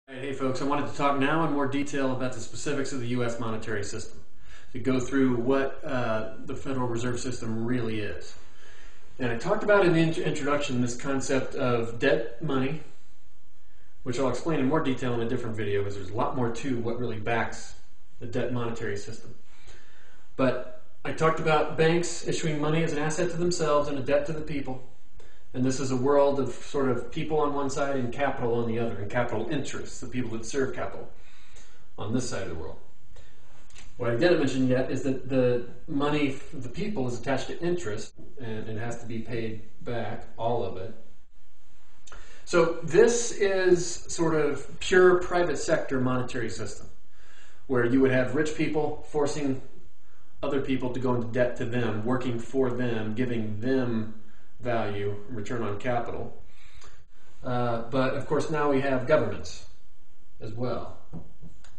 Hey folks, I wanted to talk now in more detail about the specifics of the U.S. monetary system, to go through what the Federal Reserve System really is. And I talked about in the introduction this concept of debt money, which I'll explain in more detail in a different video, because there's a lot more to what really backs the debt monetary system. But I talked about banks issuing money as an asset to themselves and a debt to the people. And this is a world of sort of people on one side and capital on the other, and capital interests, the people that serve capital, on this side of the world. What I didn't mention yet is that the money for the people is attached to interest, and it has to be paid back, all of it. So this is sort of pure private sector monetary system, where you would have rich people forcing other people to go into debt to them, working for them, giving them value, return on capital. But of course now we have governments as well.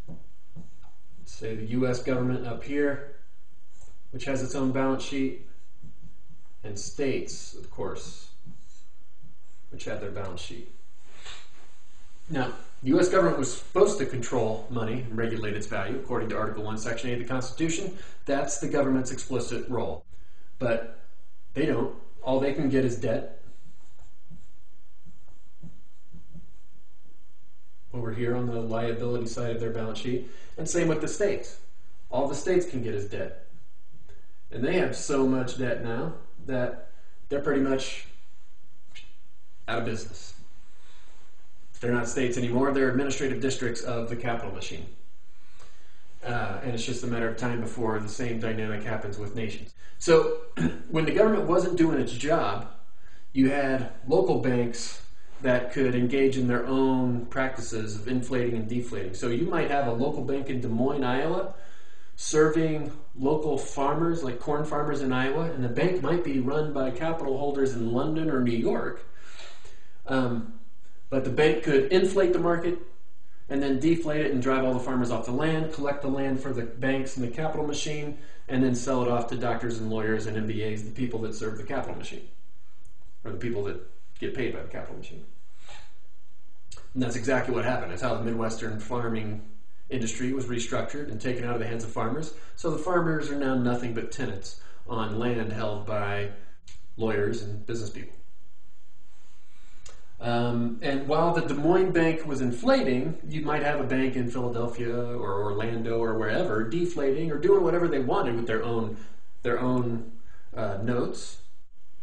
Let's say the US government up here, which has its own balance sheet, and states, of course, which have their balance sheet. Now, the US government was supposed to control money and regulate its value, according to Article 1, Section 8 of the Constitution. That's the government's explicit role. But they don't. All they can get is debt. Over here on the liability side of their balance sheet. And same with the states. All the states can get is debt. And they have so much debt now that they're pretty much out of business. They're not states anymore. They're administrative districts of the capital machine. And it's just a matter of time before the same dynamic happens with nations. So when the government wasn't doing its job, you had local banks that could engage in their own practices of inflating and deflating. So you might have a local bank in Des Moines, Iowa, serving local farmers, like corn farmers in Iowa, and the bank might be run by capital holders in London or New York. But the bank could inflate the market and then deflate it and drive all the farmers off the land, collect the land for the banks and the capital machine, and then sell it off to doctors and lawyers and MBAs, the people that serve the capital machine, or the people that get paid by the capital machine. And that's exactly what happened. It's how the Midwestern farming industry was restructured and taken out of the hands of farmers. So the farmers are now nothing but tenants on land held by lawyers and business people. And while the Des Moines Bank was inflating, you might have a bank in Philadelphia or Orlando or wherever deflating or doing whatever they wanted with their own notes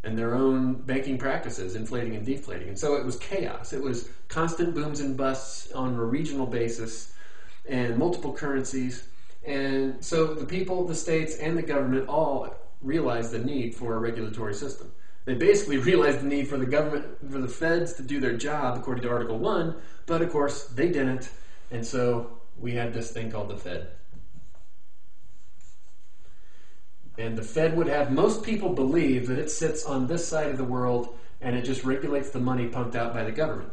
and their own banking practices, inflating and deflating. And so it was chaos. It was constant booms and busts on a regional basis and multiple currencies. And so the people, the states, and the government all realized the need for a regulatory system. They basically realized the need for the government, for the feds to do their job according to Article 1, but of course they didn't, and so we had this thing called the Fed. And the Fed would have most people believe that it sits on this side of the world and it just regulates the money pumped out by the government.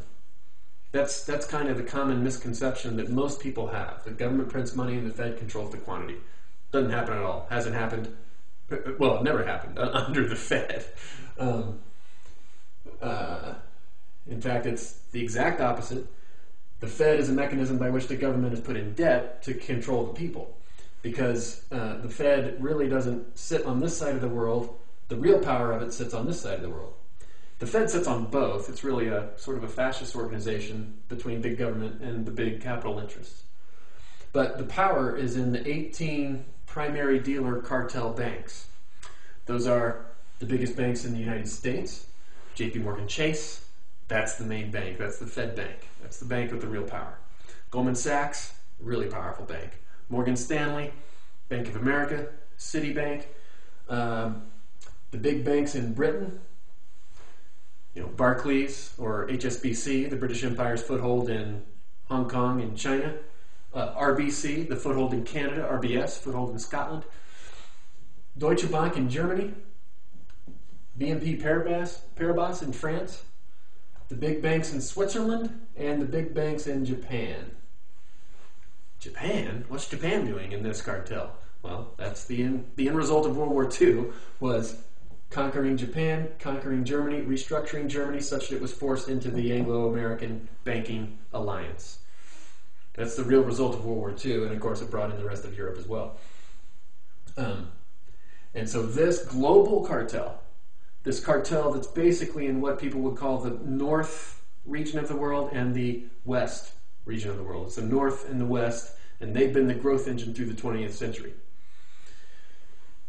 That's kind of the common misconception that most people have. The government prints money and the Fed controls the quantity. Doesn't happen at all. Hasn't happened. Well, it never happened under the Fed. In fact, it's the exact opposite. The Fed is a mechanism by which the government is put in debt to control the people, because the Fed really doesn't sit on this side of the world. The real power of it sits on this side of the world. The Fed sits on both. It's really a sort of a fascist organization between big government and the big capital interests. But the power is in the 18 primary dealer cartel banks. Those are the biggest banks in the United States. JP Morgan Chase, that's the main bank. That's the Fed bank. That's the bank with the real power. Goldman Sachs, really powerful bank. Morgan Stanley, Bank of America, Citibank, the big banks in Britain, Barclays or HSBC, the British Empire's foothold in Hong Kong and China, RBC, the foothold in Canada, RBS, foothold in Scotland, Deutsche Bank in Germany, BNP Paribas in France, the big banks in Switzerland, and the big banks in Japan. Japan? What's Japan doing in this cartel? Well, that's the end result of World War II was conquering Japan, conquering Germany, restructuring Germany such that it was forced into the Anglo-American banking alliance. That's the real result of World War II, and of course it brought in the rest of Europe as well. And so this global cartel, this cartel that's basically in what people would call the north region of the world and the west region of the world. It's the north and the west, and they've been the growth engine through the 20th century.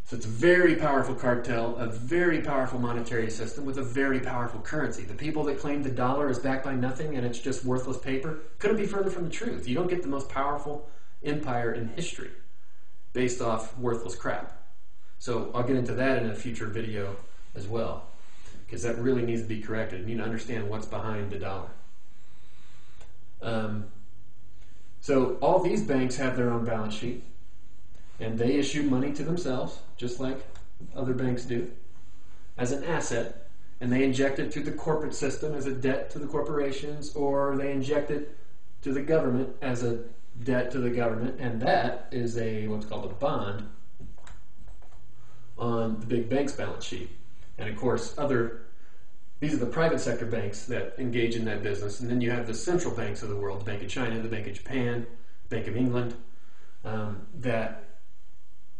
So it's a very powerful cartel, a very powerful monetary system with a very powerful currency. The people that claim the dollar is backed by nothing and it's just worthless paper couldn't be further from the truth. You don't get the most powerful empire in history based off worthless crap. So I'll get into that in a future video as well, because that really needs to be corrected. You need to understand what's behind the dollar. So all these banks have their own balance sheet, and they issue money to themselves, just like other banks do, as an asset, and they inject it to the corporate system as a debt to the corporations, or they inject it to the government as a debt to the government, and that is what's called a bond on the big bank's balance sheet. And of course, these are the private sector banks that engage in that business, and then you have the central banks of the world, the Bank of China, the Bank of Japan, Bank of England, that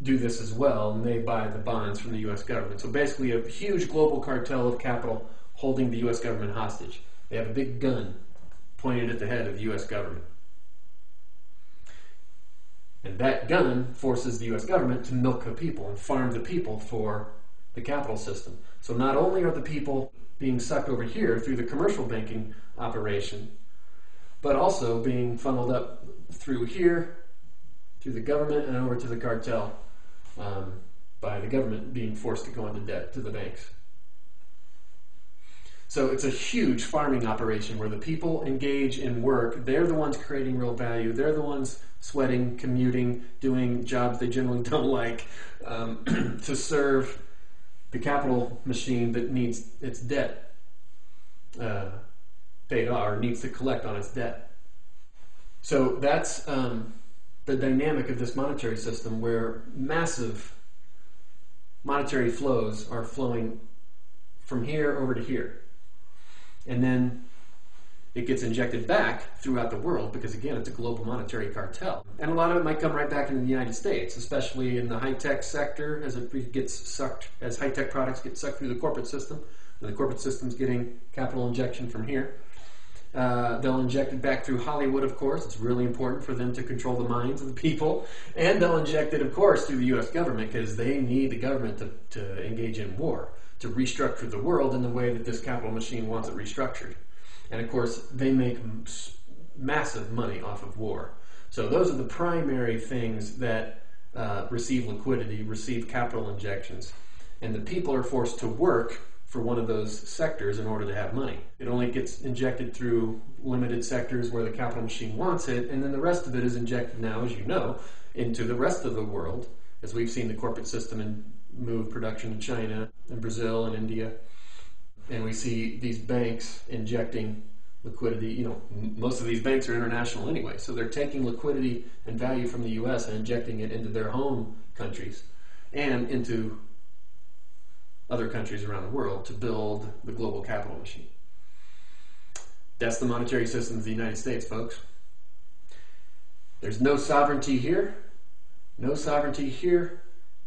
do this as well, and they buy the bonds from the U.S. government. So basically a huge global cartel of capital holding the U.S. government hostage. They have a big gun pointed at the head of the U.S. government. And that gun forces the U.S. government to milk the people and farm the people for the capital system. So not only are the people being sucked over here through the commercial banking operation, but also being funneled up through here, through the government, and over to the cartel, by the government being forced to go into debt to the banks. So it's a huge farming operation where the people engage in work. They're the ones creating real value. They're the ones sweating, commuting, doing jobs they generally don't like, to serve the capital machine that needs its debt paid off, or needs to collect on its debt. So that's the dynamic of this monetary system, where massive monetary flows are flowing from here over to here. And then it gets injected back throughout the world, because again, it's a global monetary cartel. And a lot of it might come right back into the United States, especially in the high-tech sector, as it gets sucked, as high-tech products get sucked through the corporate system, and the corporate system's getting capital injection from here. They'll inject it back through Hollywood, of course. It's really important for them to control the minds of the people. And they'll inject it, of course, through the U.S. government, because they need the government to engage in war, to restructure the world in the way that this capital machine wants it restructured. And of course, they make massive money off of war. So those are the primary things that receive liquidity, receive capital injections. And the people are forced to work for one of those sectors in order to have money. It only gets injected through limited sectors where the capital machine wants it, and then the rest of it is injected now, as you know, into the rest of the world, as we've seen the corporate system move production to China and Brazil and India. And we see these banks injecting liquidity. You know, most of these banks are international anyway, so they're taking liquidity and value from the U.S. and injecting it into their home countries and into other countries around the world to build the global capital machine. That's the monetary system of the United States, folks. There's no sovereignty here, no sovereignty here,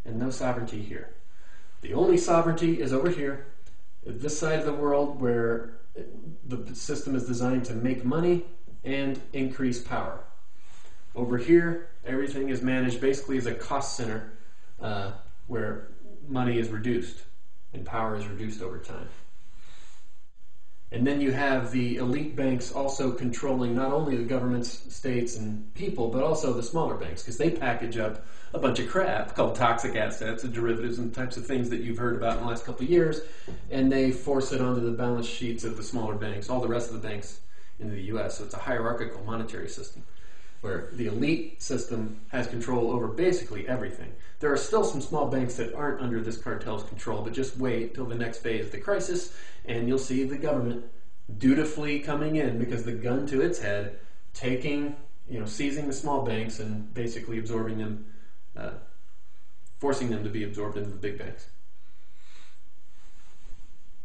and no sovereignty here. The only sovereignty is over here, at this side of the world, where the system is designed to make money and increase power. Over here, everything is managed basically as a cost center, where money is reduced and power is reduced over time. And then you have the elite banks also controlling not only the governments, states, and people, but also the smaller banks, because they package up a bunch of crap called toxic assets and derivatives and types of things that you've heard about in the last couple of years, and they force it onto the balance sheets of the smaller banks, all the rest of the banks in the U.S. So it's a hierarchical monetary system, where the elite system has control over basically everything. There are still some small banks that aren't under this cartel's control, but just wait till the next phase of the crisis, and you'll see the government dutifully coming in, because the gun to its head, taking, seizing the small banks and basically absorbing them, forcing them to be absorbed into the big banks.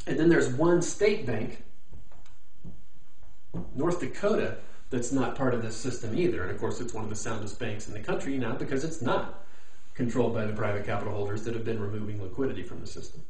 And then there's one state bank, North Dakota, that's not part of this system either. And of course, it's one of the soundest banks in the country now because it's not controlled by the private capital holders that have been removing liquidity from the system.